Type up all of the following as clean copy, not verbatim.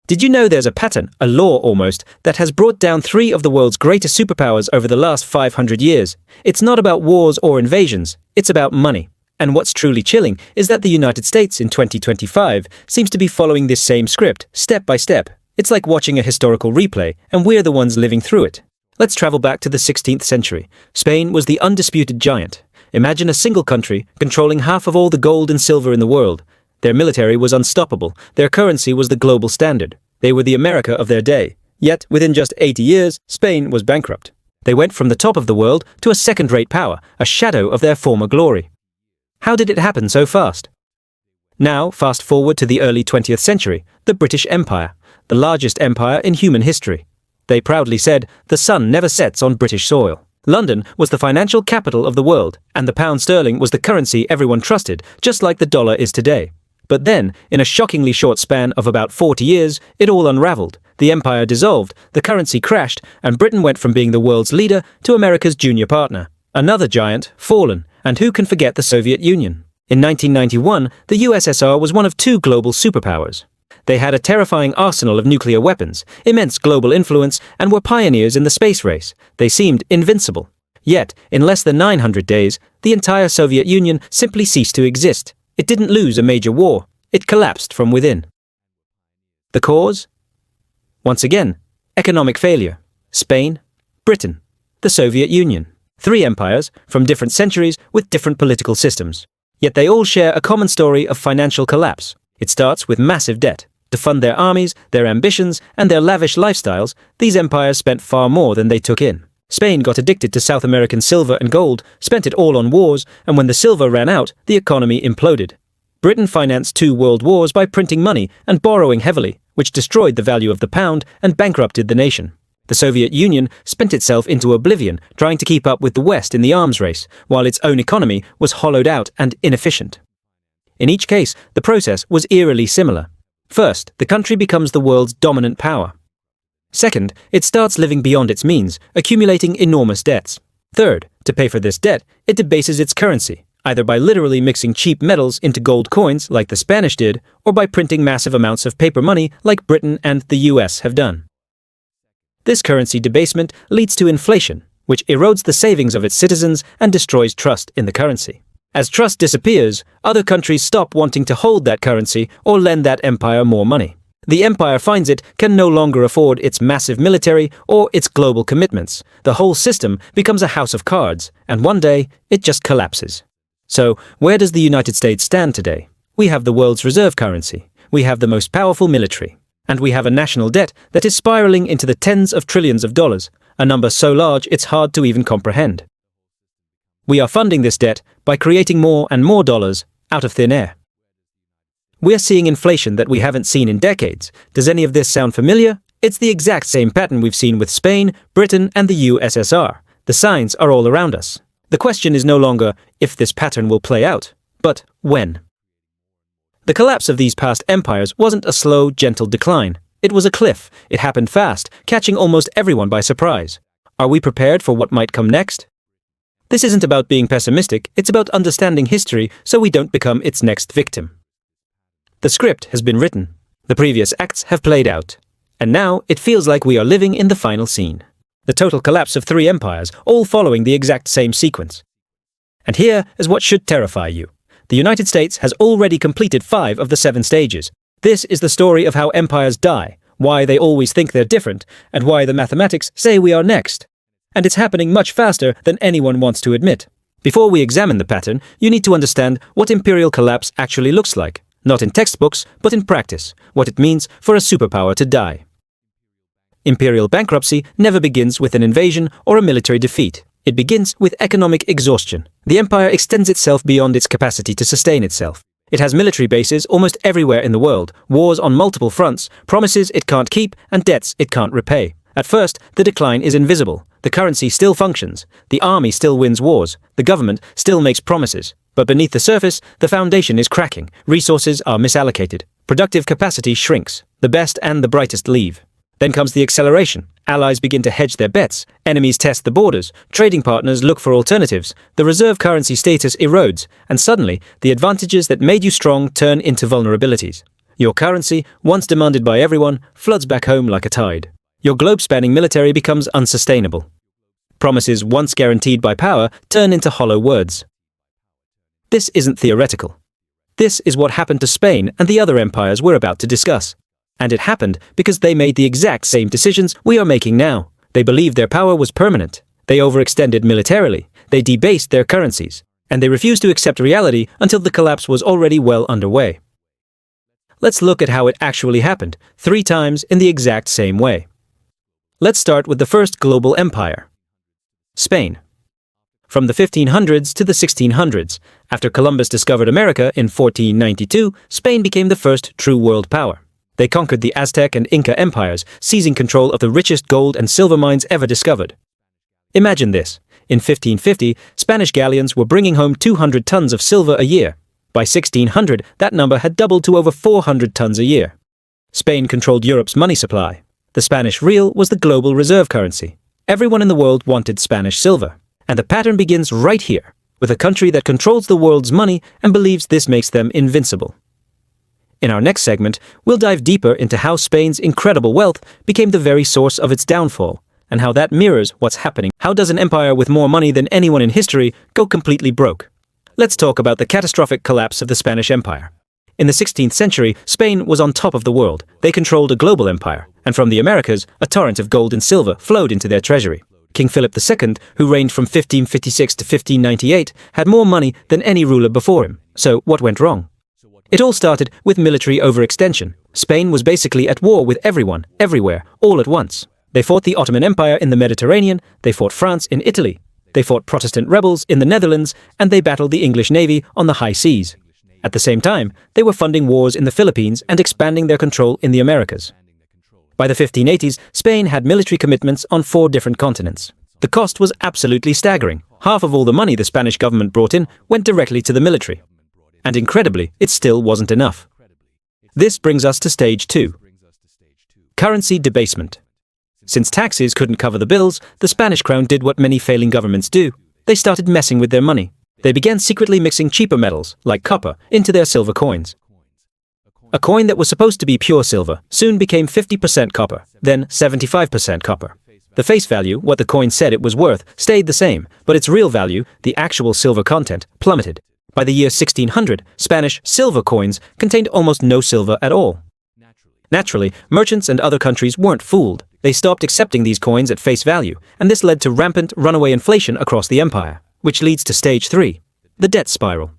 Did you know there's a pattern, a law almost, that has brought down three of the world's greatest superpowers over the last 500 years? It's not about wars or invasions, it's about money. And what's truly chilling is that the United States in 2025 seems to be following this same script, step by step. It's like watching a historical replay, and we're the ones living through it. Let's travel back to the 16th century. Spain was the undisputed giant. Imagine a single country controlling half of all the gold and silver in the world. Their military was unstoppable. Their currency was the global standard. They were the America of their day. Yet, within just 80 years, Spain was bankrupt. They went from the top of the world to a second-rate power, a shadow of their former glory. How did it happen so fast? Now, fast forward to the early 20th century, the British Empire, the largest empire in human history. They proudly said, "The sun never sets on British soil." London was the financial capital of the world, and the pound sterling was the currency everyone trusted, just like the dollar is today. But then, in a shockingly short span of about 40 years, it all unraveled. The empire dissolved, the currency crashed, and Britain went from being the world's leader to America's junior partner. Another giant, fallen, and who can forget the Soviet Union? In 1991, the USSR was one of two global superpowers. They had a terrifying arsenal of nuclear weapons, immense global influence, and were pioneers in the space race. They seemed invincible. Yet, in less than 900 days, the entire Soviet Union simply ceased to exist. It didn't lose a major war. It collapsed from within. The cause? Once again, economic failure. Spain, Britain, the Soviet Union. Three empires from different centuries with different political systems. Yet they all share a common story of financial collapse. It starts with massive debt. To fund their armies, their ambitions, and their lavish lifestyles, these empires spent far more than they took in. Spain got addicted to South American silver and gold, spent it all on wars, and when the silver ran out, the economy imploded. Britain financed 2 world wars by printing money and borrowing heavily, which destroyed the value of the pound and bankrupted the nation. The Soviet Union spent itself into oblivion, trying to keep up with the West in the arms race, while its own economy was hollowed out and inefficient. In each case, the process was eerily similar. First, the country becomes the world's dominant power. Second, it starts living beyond its means, accumulating enormous debts. Third, to pay for this debt, it debases its currency, either by literally mixing cheap metals into gold coins like the Spanish did, or by printing massive amounts of paper money like Britain and the US have done. This currency debasement leads to inflation, which erodes the savings of its citizens and destroys trust in the currency. As trust disappears, other countries stop wanting to hold that currency or lend that empire more money. The empire finds it can no longer afford its massive military or its global commitments. The whole system becomes a house of cards, and one day, it just collapses. So, where does the United States stand today? We have the world's reserve currency. We have the most powerful military. And we have a national debt that is spiraling into the tens of trillions of dollars, a number so large it's hard to even comprehend. We are funding this debt by creating more and more dollars out of thin air. We're seeing inflation that we haven't seen in decades. Does any of this sound familiar? It's the exact same pattern we've seen with Spain, Britain, and the USSR. The signs are all around us. The question is no longer if this pattern will play out, but when. The collapse of these past empires wasn't a slow, gentle decline. It was a cliff. It happened fast, catching almost everyone by surprise. Are we prepared for what might come next? This isn't about being pessimistic, it's about understanding history so we don't become its next victim. The script has been written. The previous acts have played out. And now it feels like we are living in the final scene. The total collapse of 3 empires, all following the exact same sequence. And here is what should terrify you. The United States has already completed 5 of the 7 stages. This is the story of how empires die, why they always think they're different, and why the mathematics say we are next. And it's happening much faster than anyone wants to admit. Before we examine the pattern, you need to understand what imperial collapse actually looks like. Not in textbooks, but in practice, what it means for a superpower to die. Imperial bankruptcy never begins with an invasion or a military defeat. It begins with economic exhaustion. The empire extends itself beyond its capacity to sustain itself. It has military bases almost everywhere in the world, wars on multiple fronts, promises it can't keep, and debts it can't repay. At first, the decline is invisible. The currency still functions. The army still wins wars. The government still makes promises. But beneath the surface, the foundation is cracking. Resources are misallocated. Productive capacity shrinks. The best and the brightest leave. Then comes the acceleration. Allies begin to hedge their bets. Enemies test the borders. Trading partners look for alternatives. The reserve currency status erodes. And suddenly, the advantages that made you strong turn into vulnerabilities. Your currency, once demanded by everyone, floods back home like a tide. Your globe-spanning military becomes unsustainable. Promises once guaranteed by power turn into hollow words. This isn't theoretical. This is what happened to Spain and the other empires we're about to discuss. And it happened because they made the exact same decisions we are making now. They believed their power was permanent. They overextended militarily. They debased their currencies. And they refused to accept reality until the collapse was already well underway. Let's look at how it actually happened, 3 times in the exact same way. Let's start with the first global empire, Spain. From the 1500s to the 1600s, after Columbus discovered America in 1492, Spain became the first true world power. They conquered the Aztec and Inca empires, seizing control of the richest gold and silver mines ever discovered. Imagine this. In 1550, Spanish galleons were bringing home 200 tons of silver a year. By 1600, that number had doubled to over 400 tons a year. Spain controlled Europe's money supply. The Spanish real was the global reserve currency. Everyone in the world wanted Spanish silver. And the pattern begins right here, with a country that controls the world's money and believes this makes them invincible. In our next segment, we'll dive deeper into how Spain's incredible wealth became the very source of its downfall, and how that mirrors what's happening. How does an empire with more money than anyone in history go completely broke? Let's talk about the catastrophic collapse of the Spanish Empire. In the 16th century, Spain was on top of the world. They controlled a global empire, and from the Americas, a torrent of gold and silver flowed into their treasury. King Philip II, who reigned from 1556 to 1598, had more money than any ruler before him. So what went wrong? It all started with military overextension. Spain was basically at war with everyone, everywhere, all at once. They fought the Ottoman Empire in the Mediterranean, they fought France in Italy, they fought Protestant rebels in the Netherlands, and they battled the English Navy on the high seas. At the same time, they were funding wars in the Philippines and expanding their control in the Americas. By the 1580s, Spain had military commitments on 4 different continents. The cost was absolutely staggering. Half of all the money the Spanish government brought in went directly to the military. And incredibly, it still wasn't enough. This brings us to stage 2. Currency debasement. Since taxes couldn't cover the bills, the Spanish crown did what many failing governments do. They started messing with their money. They began secretly mixing cheaper metals, like copper, into their silver coins. A coin that was supposed to be pure silver soon became 50% copper, then 75% copper. The face value, what the coin said it was worth, stayed the same, but its real value, the actual silver content, plummeted. By the year 1600, Spanish silver coins contained almost no silver at all. Naturally, merchants and other countries weren't fooled. They stopped accepting these coins at face value, and this led to rampant runaway inflation across the empire, which leads to stage 3, the debt spiral.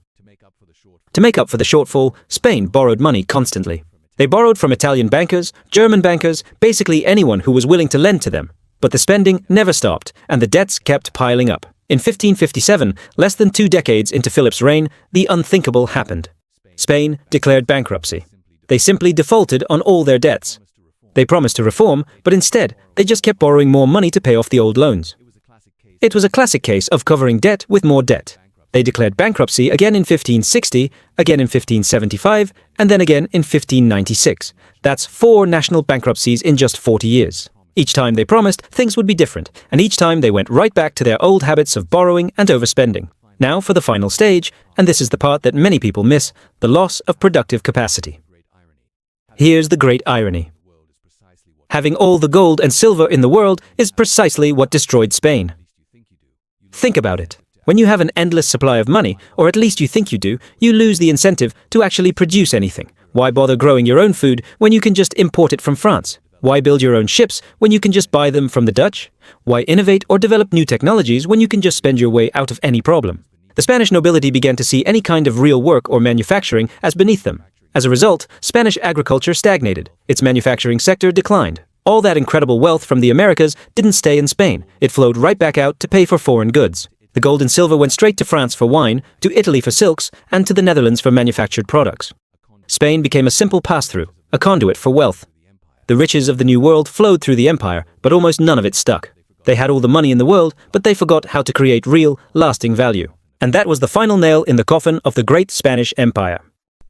To make up for the shortfall, Spain borrowed money constantly. They borrowed from Italian bankers, German bankers, basically anyone who was willing to lend to them. But the spending never stopped, and the debts kept piling up. In 1557, less than 2 decades into Philip's reign, the unthinkable happened. Spain declared bankruptcy. They simply defaulted on all their debts. They promised to reform, but instead, they just kept borrowing more money to pay off the old loans. It was a classic case of covering debt with more debt. They declared bankruptcy again in 1560, again in 1575, and then again in 1596. That's 4 national bankruptcies in just 40 years. Each time they promised things would be different, and each time they went right back to their old habits of borrowing and overspending. Now for the final stage, and this is the part that many people miss, the loss of productive capacity. Here's the great irony. Having all the gold and silver in the world is precisely what destroyed Spain. Think about it. When you have an endless supply of money, or at least you think you do, you lose the incentive to actually produce anything. Why bother growing your own food when you can just import it from France? Why build your own ships when you can just buy them from the Dutch? Why innovate or develop new technologies when you can just spend your way out of any problem? The Spanish nobility began to see any kind of real work or manufacturing as beneath them. As a result, Spanish agriculture stagnated. Its manufacturing sector declined. All that incredible wealth from the Americas didn't stay in Spain. It flowed right back out to pay for foreign goods. The gold and silver went straight to France for wine, to Italy for silks, and to the Netherlands for manufactured products. Spain became a simple pass-through, a conduit for wealth. The riches of the New World flowed through the empire, but almost none of it stuck. They had all the money in the world, but they forgot how to create real, lasting value. And that was the final nail in the coffin of the great Spanish Empire.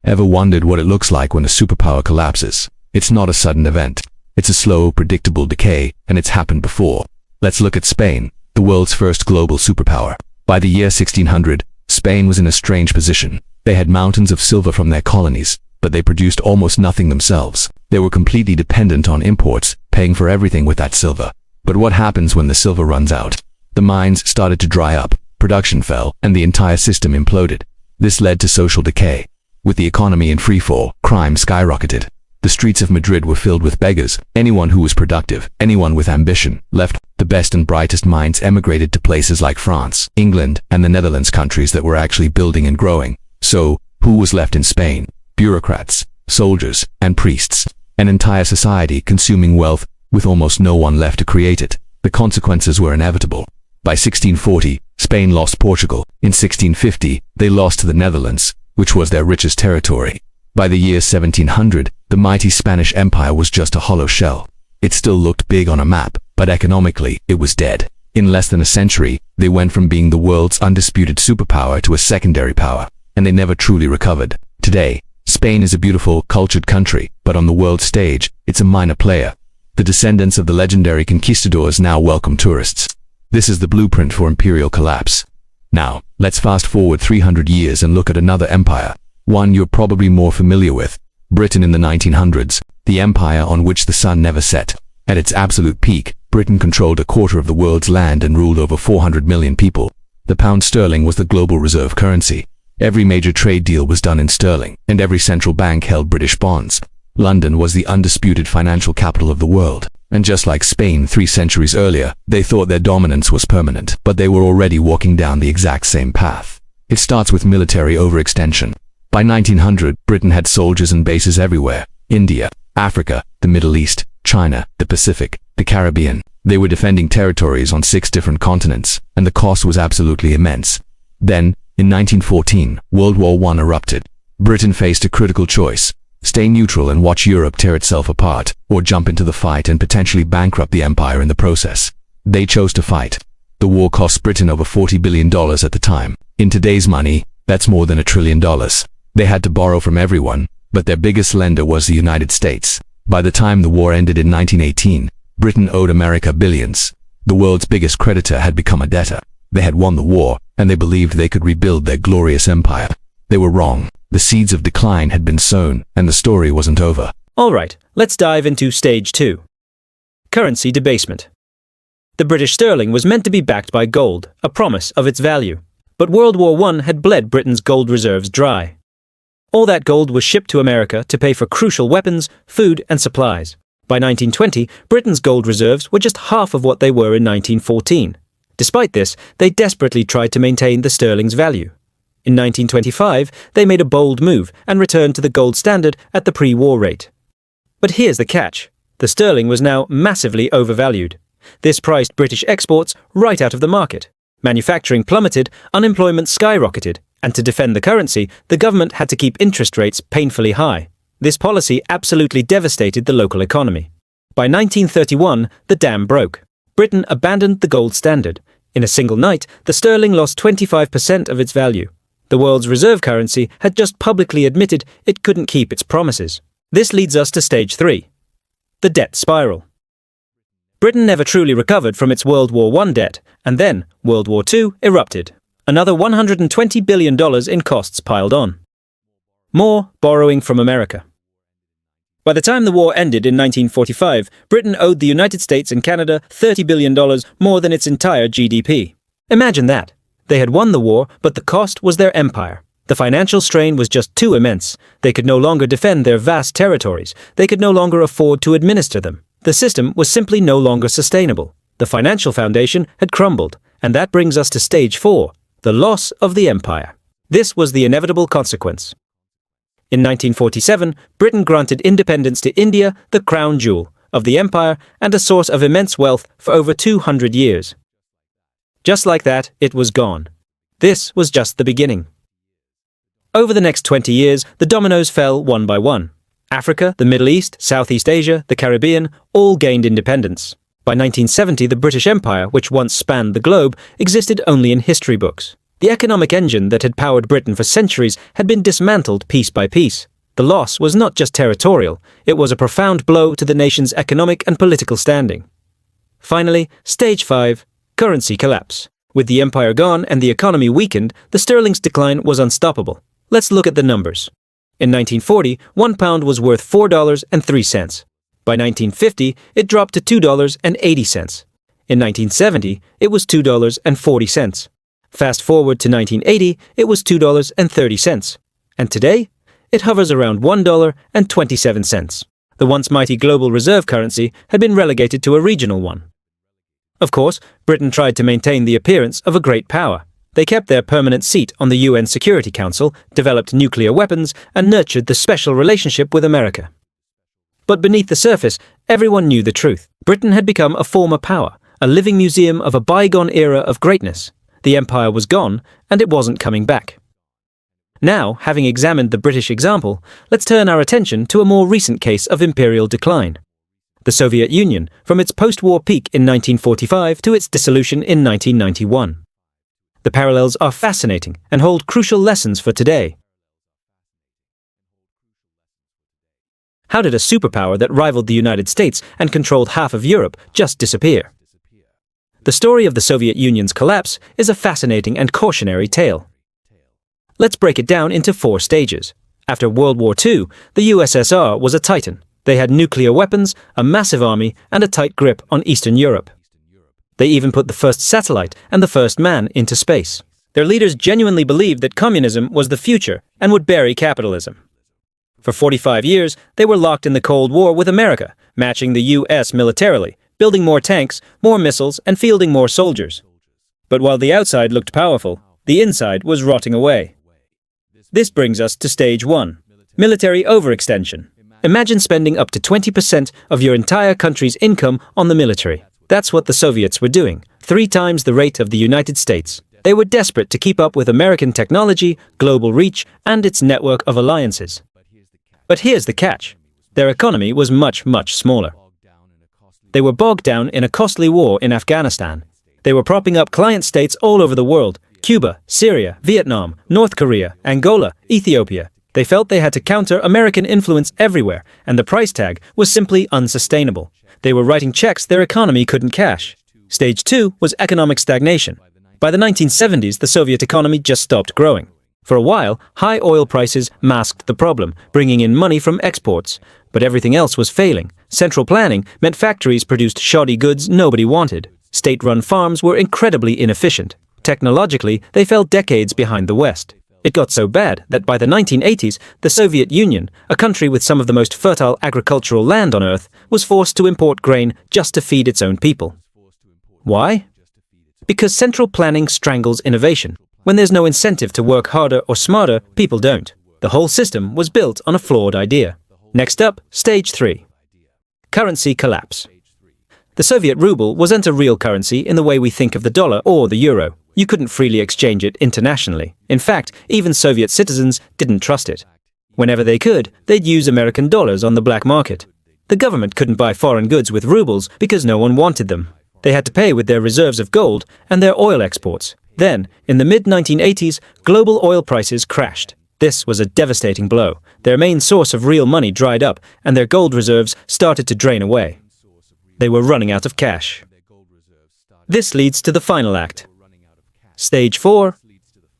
Ever wondered what it looks like when a superpower collapses? It's not a sudden event. It's a slow, predictable decay, and it's happened before. Let's look at Spain, the world's first global superpower. By the year 1600, Spain was in a strange position. They had mountains of silver from their colonies, but they produced almost nothing themselves. They were completely dependent on imports, paying for everything with that silver. But what happens when the silver runs out? The mines started to dry up, production fell, and the entire system imploded. This led to social decay. With the economy in freefall, crime skyrocketed. The streets of Madrid were filled with beggars. Anyone who was productive, anyone with ambition, left. The best and brightest minds emigrated to places like France, England, and the Netherlands, countries that were actually building and growing. So, who was left in Spain? Bureaucrats, soldiers, and priests. An entire society consuming wealth with almost no one left to create it. The consequences were inevitable. By 1640, Spain lost Portugal. In 1650, they lost to the Netherlands, which was their richest territory. By the year 1700, the mighty Spanish Empire was just a hollow shell. It still looked big on a map, but economically, it was dead. In less than a century, they went from being the world's undisputed superpower to a secondary power, and they never truly recovered. Today, Spain is a beautiful, cultured country, but on the world stage, it's a minor player. The descendants of the legendary conquistadors now welcome tourists. This is the blueprint for imperial collapse. Now, let's fast forward 300 years and look at another empire, one you're probably more familiar with. Britain in the 1900s, the empire on which the sun never set. At its absolute peak, Britain controlled a quarter of the world's land and ruled over 400 million people. The pound sterling was the global reserve currency. Every major trade deal was done in sterling, and every central bank held British bonds. London was the undisputed financial capital of the world. And just like Spain 3 centuries earlier, they thought their dominance was permanent, but they were already walking down the exact same path. It starts with military overextension. By 1900, Britain had soldiers and bases everywhere. India, Africa, the Middle East, China, the Pacific, the Caribbean. They were defending territories on 6 different continents, and the cost was absolutely immense. Then, in 1914, World War I erupted. Britain faced a critical choice: stay neutral and watch Europe tear itself apart, or jump into the fight and potentially bankrupt the empire in the process. They chose to fight. The war cost Britain over $40 billion at the time. In today's money, that's more than $1 trillion. They had to borrow from everyone, but their biggest lender was the United States. By the time the war ended in 1918, Britain owed America billions. The world's biggest creditor had become a debtor. They had won the war, and they believed they could rebuild their glorious empire. They were wrong. The seeds of decline had been sown, and the story wasn't over. Alright, let's dive into stage 2. Currency debasement. The British sterling was meant to be backed by gold, a promise of its value. But World War I had bled Britain's gold reserves dry. All that gold was shipped to America to pay for crucial weapons, food, and supplies. By 1920, Britain's gold reserves were just half of what they were in 1914. Despite this, they desperately tried to maintain the sterling's value. In 1925, they made a bold move and returned to the gold standard at the pre-war rate. But here's the catch. The sterling was now massively overvalued. This priced British exports right out of the market. Manufacturing plummeted, unemployment skyrocketed, and to defend the currency, the government had to keep interest rates painfully high. This policy absolutely devastated the local economy. By 1931, the dam broke. Britain abandoned the gold standard. In a single night, the sterling lost 25% of its value. The world's reserve currency had just publicly admitted it couldn't keep its promises. This leads us to stage 3. The debt spiral. Britain never truly recovered from its World War I debt, and then World War II erupted. Another $120 billion in costs piled on. More borrowing from America. By the time the war ended in 1945, Britain owed the United States and Canada $30 billion more than its entire GDP. Imagine that. They had won the war, but the cost was their empire. The financial strain was just too immense. They could no longer defend their vast territories. They could no longer afford to administer them. The system was simply no longer sustainable. The financial foundation had crumbled, and that brings us to stage 4, the loss of the empire. This was the inevitable consequence. In 1947, Britain granted independence to India, the crown jewel of the empire and a source of immense wealth for over 200 years. Just like that, it was gone. This was just the beginning. Over the next 20 years, the dominoes fell one by one. Africa, the Middle East, Southeast Asia, the Caribbean, all gained independence. By 1970, the British Empire, which once spanned the globe, existed only in history books. The economic engine that had powered Britain for centuries had been dismantled piece by piece. The loss was not just territorial, it was a profound blow to the nation's economic and political standing. Finally, stage 5, currency collapse. With the empire gone and the economy weakened, the sterling's decline was unstoppable. Let's look at the numbers. In 1940, £1 was worth $4.03. By 1950, it dropped to $2.80. In 1970, it was $2.40. Fast forward to 1980, it was $2.30. And today, it hovers around $1.27. The once mighty global reserve currency had been relegated to a regional one. Of course, Britain tried to maintain the appearance of a great power. They kept their permanent seat on the UN Security Council, developed nuclear weapons, and nurtured the special relationship with America. But beneath the surface, everyone knew the truth. Britain had become a former power, a living museum of a bygone era of greatness. The empire was gone, and it wasn't coming back. Now, having examined the British example, let's turn our attention to a more recent case of imperial decline. The Soviet Union, from its post-war peak in 1945 to its dissolution in 1991. The parallels are fascinating and hold crucial lessons for today. How did a superpower that rivaled the United States and controlled half of Europe just disappear? The story of the Soviet Union's collapse is a fascinating and cautionary tale. Let's break it down into 4 stages. After World War II, the USSR was a titan. They had nuclear weapons, a massive army, and a tight grip on Eastern Europe. They even put the first satellite and the first man into space. Their leaders genuinely believed that communism was the future and would bury capitalism. For 45 years, they were locked in the Cold War with America, matching the US militarily, building more tanks, more missiles, and fielding more soldiers. But while the outside looked powerful, the inside was rotting away. This brings us to stage 1, military overextension. Imagine spending up to 20% of your entire country's income on the military. That's what the Soviets were doing, 3 times the rate of the United States. They were desperate to keep up with American technology, global reach, and its network of alliances. But here's the catch. Their economy was much, much smaller. They were bogged down in a costly war in Afghanistan. They were propping up client states all over the world: Cuba, Syria, Vietnam, North Korea, Angola, Ethiopia. They felt they had to counter American influence everywhere, and the price tag was simply unsustainable. They were writing checks their economy couldn't cash. Stage 2 was economic stagnation. By the 1970s, the Soviet economy just stopped growing. For a while, high oil prices masked the problem, bringing in money from exports. But everything else was failing. Central planning meant factories produced shoddy goods nobody wanted. State-run farms were incredibly inefficient. Technologically, they fell decades behind the West. It got so bad that by the 1980s, the Soviet Union, a country with some of the most fertile agricultural land on Earth, was forced to import grain just to feed its own people. Why? Because central planning strangles innovation. When there's no incentive to work harder or smarter, people don't. The whole system was built on a flawed idea. Next up, stage 3. Currency collapse. The Soviet ruble wasn't a real currency in the way we think of the dollar or the euro. You couldn't freely exchange it internationally. In fact, even Soviet citizens didn't trust it. Whenever they could, they'd use American dollars on the black market. The government couldn't buy foreign goods with rubles because no one wanted them. They had to pay with their reserves of gold and their oil exports. Then, in the mid-1980s, global oil prices crashed. This was a devastating blow. Their main source of real money dried up, and their gold reserves started to drain away. They were running out of cash. This leads to the final act. Stage 4.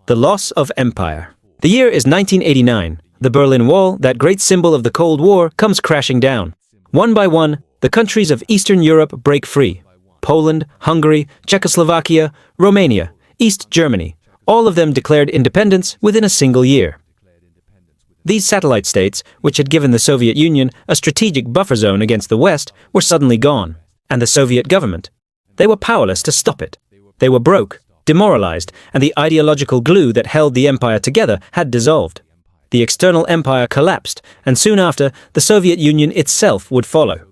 The loss of empire. The year is 1989. The Berlin Wall, that great symbol of the Cold War, comes crashing down. One by one, the countries of Eastern Europe break free. Poland, Hungary, Czechoslovakia, Romania, East Germany, all of them declared independence within a single year. These satellite states, which had given the Soviet Union a strategic buffer zone against the West, were suddenly gone. And the Soviet government? They were powerless to stop it. They were broke, demoralized, and the ideological glue that held the empire together had dissolved. The external empire collapsed, and soon after, the Soviet Union itself would follow.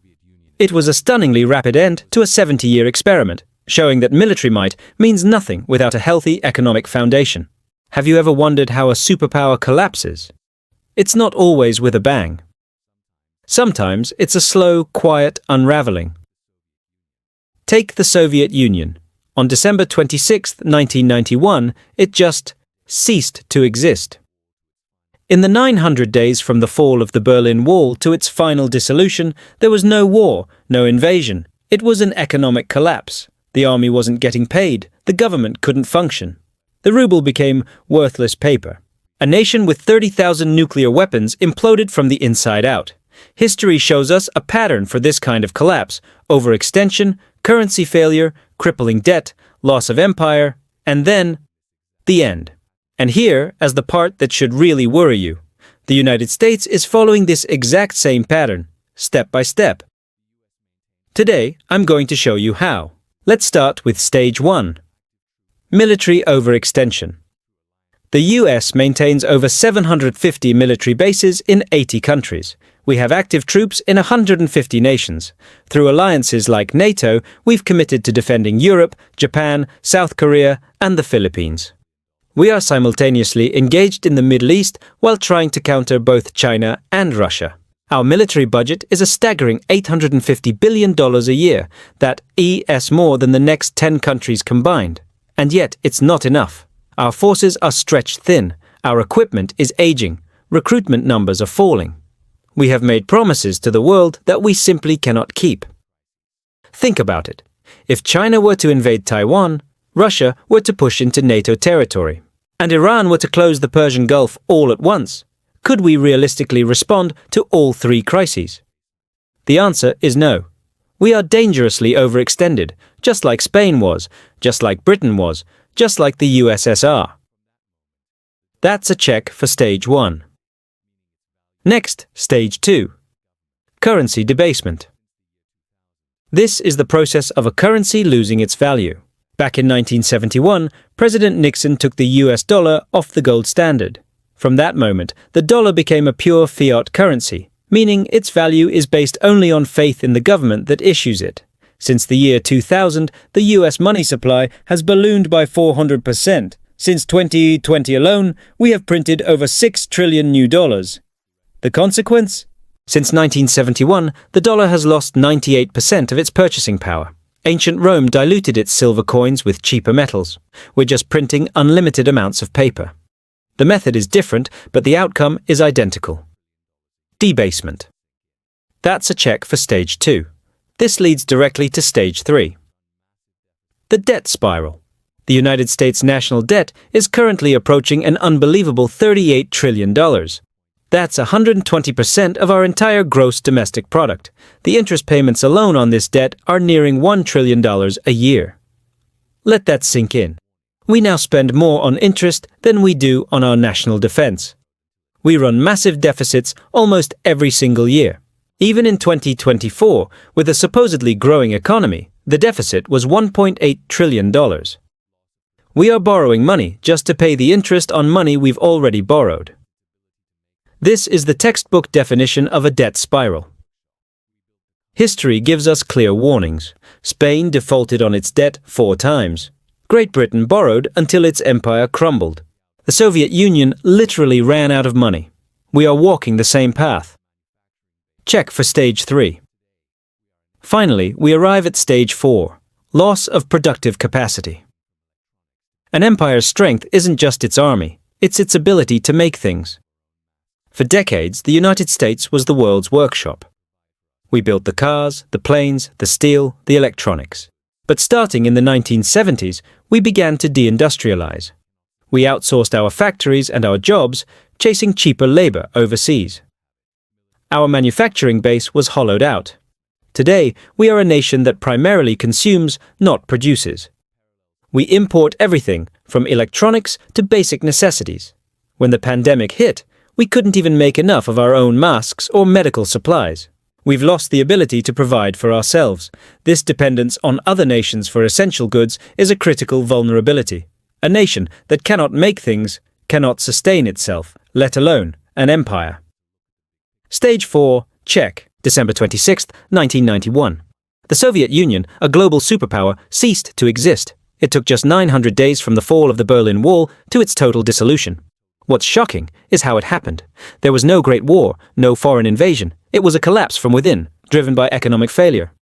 It was a stunningly rapid end to a 70-year experiment, showing that military might means nothing without a healthy economic foundation. Have you ever wondered how a superpower collapses? It's not always with a bang. Sometimes it's a slow, quiet unraveling. Take the Soviet Union. On December 26, 1991, it just ceased to exist. In the 900 days from the fall of the Berlin Wall to its final dissolution, there was no war, no invasion. It was an economic collapse. The army wasn't getting paid. The government couldn't function. The ruble became worthless paper. A nation with 30,000 nuclear weapons imploded from the inside out. History shows us a pattern for this kind of collapse: overextension, currency failure, crippling debt, loss of empire, and then the end. And here, as the part that should really worry you, the United States is following this exact same pattern, step by step. Today, I'm going to show you how. Let's start with Stage 1. Military overextension. The US maintains over 750 military bases in 80 countries. We have active troops in 150 nations. Through alliances like NATO, we've committed to defending Europe, Japan, South Korea, and the Philippines. We are simultaneously engaged in the Middle East while trying to counter both China and Russia. Our military budget is a staggering $850 billion a year. That is more than the next 10 countries combined. And yet, it's not enough. Our forces are stretched thin. Our equipment is aging. Recruitment numbers are falling. We have made promises to the world that we simply cannot keep. Think about it. If China were to invade Taiwan, Russia were to push into NATO territory, and Iran were to close the Persian Gulf all at once, could we realistically respond to all three crises? The answer is no. We are dangerously overextended, just like Spain was, just like Britain was, just like the USSR. That's a check for Stage 1. Next, Stage 2. Currency debasement. This is the process of a currency losing its value. Back in 1971, President Nixon took the US dollar off the gold standard. From that moment, the dollar became a pure fiat currency, meaning its value is based only on faith in the government that issues it. Since the year 2000, the US money supply has ballooned by 400%. Since 2020 alone, we have printed over $6 trillion new dollars. The consequence? Since 1971, the dollar has lost 98% of its purchasing power. Ancient Rome diluted its silver coins with cheaper metals. We're just printing unlimited amounts of paper. The method is different, but the outcome is identical. Debasement. That's a check for Stage 2. This leads directly to Stage 3. The debt spiral. The United States national debt is currently approaching an unbelievable $38 trillion. That's 120% of our entire gross domestic product. The interest payments alone on this debt are nearing $1 trillion a year. Let that sink in. We now spend more on interest than we do on our national defense. We run massive deficits almost every single year. Even in 2024, with a supposedly growing economy, the deficit was $1.8 trillion. We are borrowing money just to pay the interest on money we've already borrowed. This is the textbook definition of a debt spiral. History gives us clear warnings. Spain defaulted on its debt 4 times. Great Britain borrowed until its empire crumbled. The Soviet Union literally ran out of money. We are walking the same path. Check for Stage 3. Finally, we arrive at Stage 4, loss of productive capacity. An empire's strength isn't just its army, it's its ability to make things. For decades, the United States was the world's workshop. We built the cars, the planes, the steel, the electronics. But starting in the 1970s, we began to deindustrialize. We outsourced our factories and our jobs, chasing cheaper labor overseas. Our manufacturing base was hollowed out. Today, we are a nation that primarily consumes, not produces. We import everything, from electronics to basic necessities. When the pandemic hit, we couldn't even make enough of our own masks or medical supplies. We've lost the ability to provide for ourselves. This dependence on other nations for essential goods is a critical vulnerability. A nation that cannot make things cannot sustain itself, let alone an empire. Stage 4, check, December 26, 1991. The Soviet Union, a global superpower, ceased to exist. It took just 900 days from the fall of the Berlin Wall to its total dissolution. What's shocking is how it happened. There was no Great War, no foreign invasion. It was a collapse from within, driven by economic failure.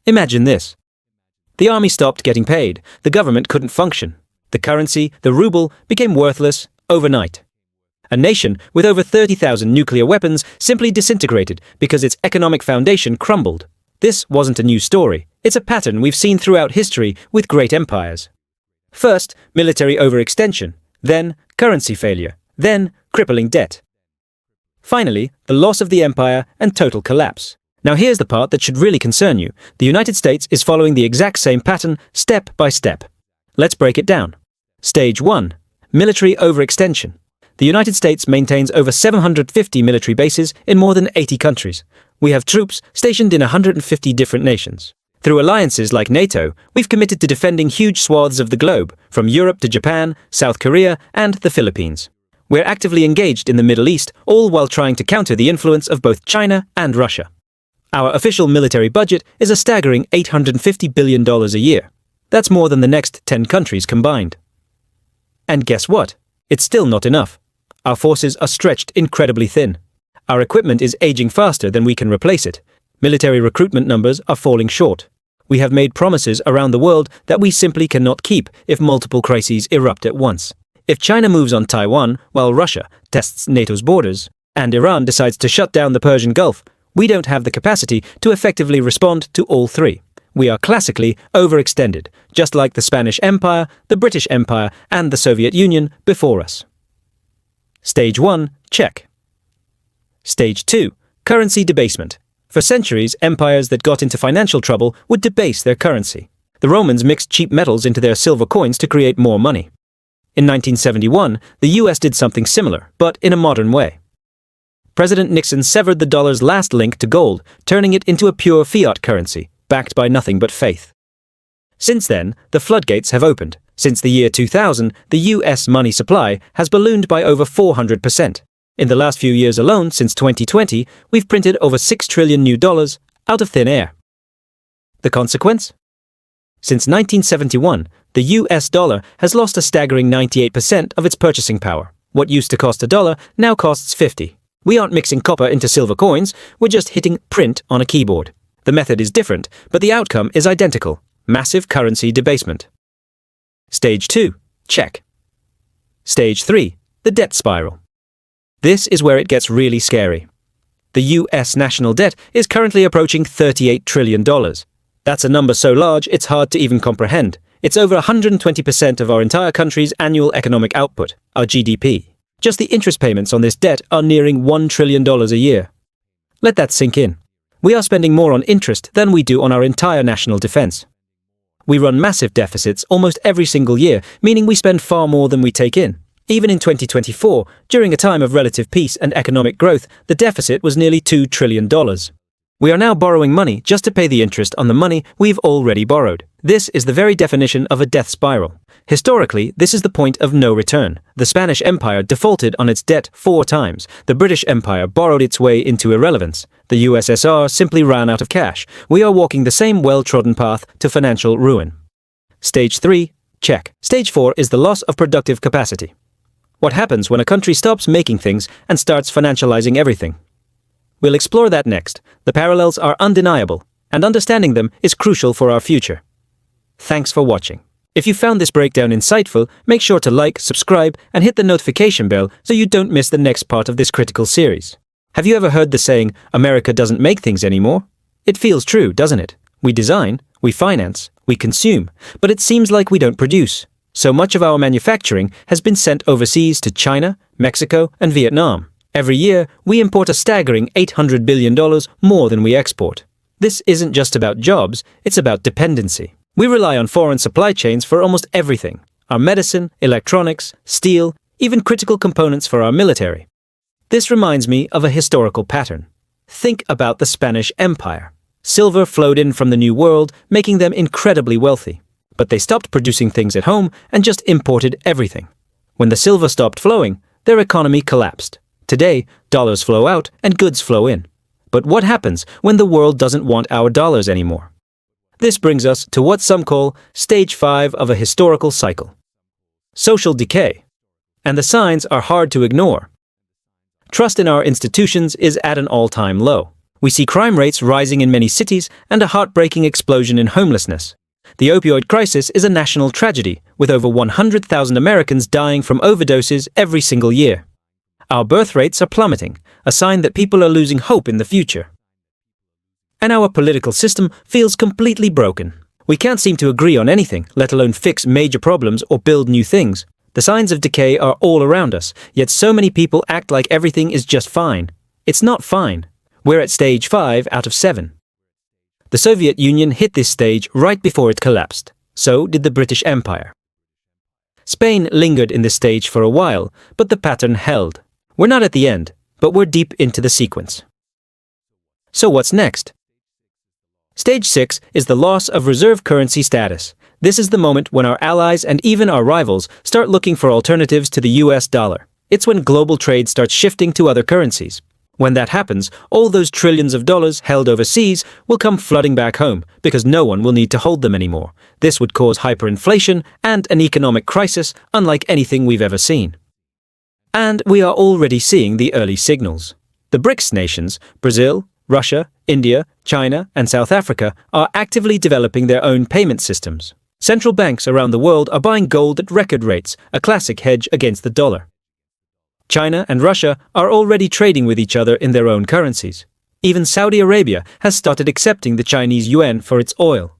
Imagine this. The army stopped getting paid. The government couldn't function. The currency, the ruble, became worthless overnight. A nation with over 30,000 nuclear weapons simply disintegrated because its economic foundation crumbled. This wasn't a new story. It's a pattern we've seen throughout history with great empires. First, military overextension. Then, currency failure. Then, crippling debt. Finally, the loss of the empire and total collapse. Now here's the part that should really concern you. The United States is following the exact same pattern, step by step. Let's break it down. Stage 1. Military overextension. The United States maintains over 750 military bases in more than 80 countries. We have troops stationed in 150 different nations. Through alliances like NATO, we've committed to defending huge swaths of the globe, from Europe to Japan, South Korea, and the Philippines. We're actively engaged in the Middle East, all while trying to counter the influence of both China and Russia. Our official military budget is a staggering $850 billion a year. That's more than the next 10 countries combined. And guess what? It's still not enough. Our forces are stretched incredibly thin. Our equipment is aging faster than we can replace it. Military recruitment numbers are falling short. We have made promises around the world that we simply cannot keep if multiple crises erupt at once. If China moves on Taiwan while Russia tests NATO's borders, and Iran decides to shut down the Persian Gulf, we don't have the capacity to effectively respond to all three. We are classically overextended, just like the Spanish Empire, the British Empire, and the Soviet Union before us. Stage 1, check. Stage 2, currency debasement. For centuries, empires that got into financial trouble would debase their currency. The Romans mixed cheap metals into their silver coins to create more money. In 1971, the US did something similar, but in a modern way. President Nixon severed the dollar's last link to gold, turning it into a pure fiat currency, backed by nothing but faith. Since then, the floodgates have opened. Since the year 2000, the US money supply has ballooned by over 400%. In the last few years alone, since 2020, we've printed over $6 trillion new dollars out of thin air. The consequence? Since 1971, the US dollar has lost a staggering 98% of its purchasing power. What used to cost $1 now costs 50. We aren't mixing copper into silver coins, we're just hitting print on a keyboard. The method is different, but the outcome is identical. Massive currency debasement. Stage 2, check. Stage 3, the debt spiral. This is where it gets really scary. The US national debt is currently approaching $38 trillion. That's a number so large it's hard to even comprehend. It's over 120% of our entire country's annual economic output, our GDP. Just the interest payments on this debt are nearing $1 trillion a year. Let that sink in. We are spending more on interest than we do on our entire national defense. We run massive deficits almost every single year, meaning we spend far more than we take in. Even in 2024, during a time of relative peace and economic growth, the deficit was nearly $2 trillion. We are now borrowing money just to pay the interest on the money we've already borrowed. This is the very definition of a death spiral. Historically, this is the point of no return. The Spanish Empire defaulted on its debt 4 times. The British Empire borrowed its way into irrelevance. The USSR simply ran out of cash. We are walking the same well-trodden path to financial ruin. Stage 3, check. Stage 4 is the loss of productive capacity. What happens when a country stops making things and starts financializing everything? We'll explore that next. The parallels are undeniable, and understanding them is crucial for our future. Thanks for watching. If you found this breakdown insightful, make sure to like, subscribe, and hit the notification bell so you don't miss the next part of this critical series. Have you ever heard the saying, America doesn't make things anymore? It feels true, doesn't it? We design, we finance, we consume, but it seems like we don't produce. So much of our manufacturing has been sent overseas to China, Mexico, and Vietnam. Every year, we import a staggering $800 billion more than we export. This isn't just about jobs, it's about dependency. We rely on foreign supply chains for almost everything. Our medicine, electronics, steel, even critical components for our military. This reminds me of a historical pattern. Think about the Spanish Empire. Silver flowed in from the New World, making them incredibly wealthy. But they stopped producing things at home and just imported everything. When the silver stopped flowing, their economy collapsed. Today, dollars flow out and goods flow in. But what happens when the world doesn't want our dollars anymore? This brings us to what some call stage 5 of a historical cycle. Social decay. And the signs are hard to ignore. Trust in our institutions is at an all-time low. We see crime rates rising in many cities and a heartbreaking explosion in homelessness. The opioid crisis is a national tragedy, with over 100,000 Americans dying from overdoses every single year. Our birth rates are plummeting, a sign that people are losing hope in the future. And our political system feels completely broken. We can't seem to agree on anything, let alone fix major problems or build new things. The signs of decay are all around us, yet so many people act like everything is just fine. It's not fine. We're at stage 5 out of 7. The Soviet Union hit this stage right before it collapsed. So did the British Empire. Spain lingered in this stage for a while, but the pattern held. We're not at the end, but we're deep into the sequence. So what's next? Stage 6 is the loss of reserve currency status. This is the moment when our allies and even our rivals start looking for alternatives to the US dollar. It's when global trade starts shifting to other currencies. When that happens, all those trillions of dollars held overseas will come flooding back home because no one will need to hold them anymore. This would cause hyperinflation and an economic crisis unlike anything we've ever seen. And we are already seeing the early signals. The BRICS nations, Brazil, Russia, India, China, and South Africa, are actively developing their own payment systems. Central banks around the world are buying gold at record rates, a classic hedge against the dollar. China and Russia are already trading with each other in their own currencies. Even Saudi Arabia has started accepting the Chinese yuan for its oil.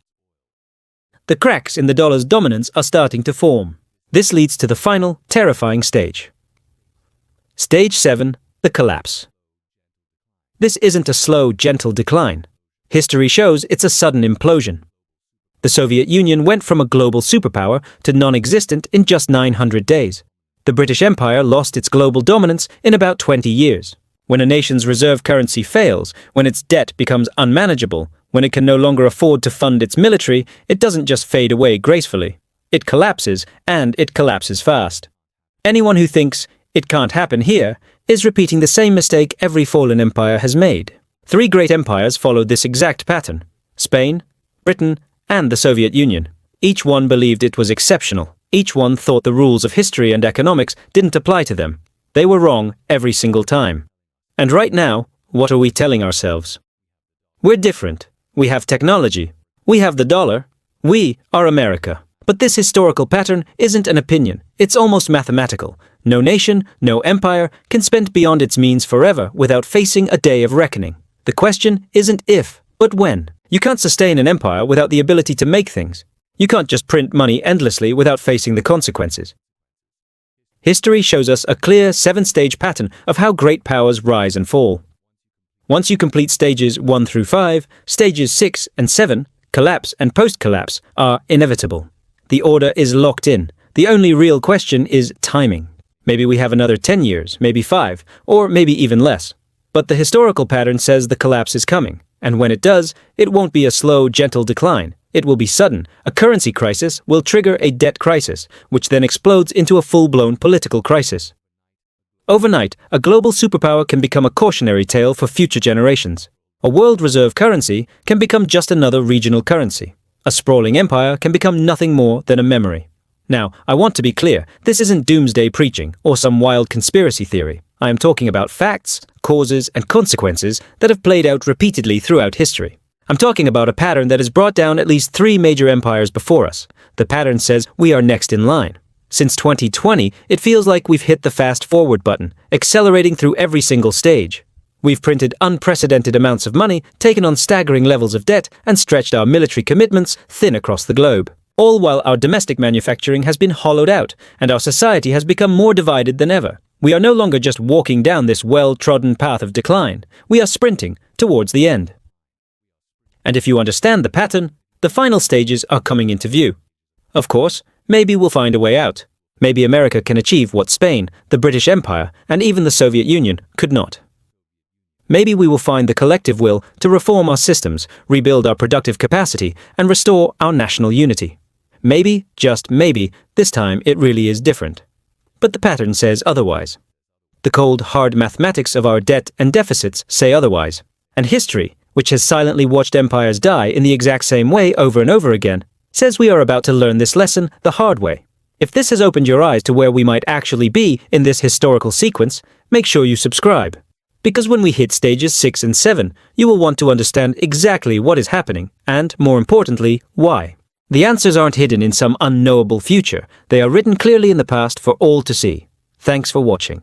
The cracks in the dollar's dominance are starting to form. This leads to the final, terrifying stage. Stage 7, the collapse. This isn't a slow, gentle decline. History shows it's a sudden implosion. The Soviet Union went from a global superpower to non-existent in just 900 days. The British Empire lost its global dominance in about 20 years. When a nation's reserve currency fails, when its debt becomes unmanageable, when it can no longer afford to fund its military, it doesn't just fade away gracefully. It collapses, and it collapses fast. Anyone who thinks it can't happen here is repeating the same mistake every fallen empire has made. 3 great empires followed this exact pattern: Spain, Britain, and the Soviet Union. Each one believed it was exceptional. Each one thought the rules of history and economics didn't apply to them. They were wrong every single time. And right now, what are we telling ourselves? We're different. We have technology. We have the dollar. We are America. But this historical pattern isn't an opinion. It's almost mathematical. No nation, no empire can spend beyond its means forever without facing a day of reckoning. The question isn't if, but when. You can't sustain an empire without the ability to make things. You can't just print money endlessly without facing the consequences. History shows us a clear 7-stage pattern of how great powers rise and fall. Once you complete stages 1 through 5, stages 6 and 7, collapse and post-collapse, are inevitable. The order is locked in. The only real question is timing. Maybe we have another 10 years, maybe 5, or maybe even less. But the historical pattern says the collapse is coming, and when it does, it won't be a slow, gentle decline. It will be sudden. A currency crisis will trigger a debt crisis, which then explodes into a full-blown political crisis. Overnight, a global superpower can become a cautionary tale for future generations. A world reserve currency can become just another regional currency. A sprawling empire can become nothing more than a memory. Now, I want to be clear, this isn't doomsday preaching or some wild conspiracy theory. I am talking about facts, causes, and consequences that have played out repeatedly throughout history. I'm talking about a pattern that has brought down at least 3 major empires before us. The pattern says we are next in line. Since 2020, it feels like we've hit the fast-forward button, accelerating through every single stage. We've printed unprecedented amounts of money, taken on staggering levels of debt, and stretched our military commitments thin across the globe. All while our domestic manufacturing has been hollowed out, and our society has become more divided than ever. We are no longer just walking down this well-trodden path of decline. We are sprinting towards the end. And if you understand the pattern, the final stages are coming into view. Of course, maybe we'll find a way out. Maybe America can achieve what Spain, the British Empire, and even the Soviet Union could not. Maybe we will find the collective will to reform our systems, rebuild our productive capacity, and restore our national unity. Maybe, just maybe, this time it really is different. But the pattern says otherwise. The cold, hard mathematics of our debt and deficits say otherwise. And history, which has silently watched empires die in the exact same way over and over again, says we are about to learn this lesson the hard way. If this has opened your eyes to where we might actually be in this historical sequence, make sure you subscribe. Because when we hit stages 6 and 7, you will want to understand exactly what is happening, and, more importantly, why. The answers aren't hidden in some unknowable future. They are written clearly in the past for all to see. Thanks for watching.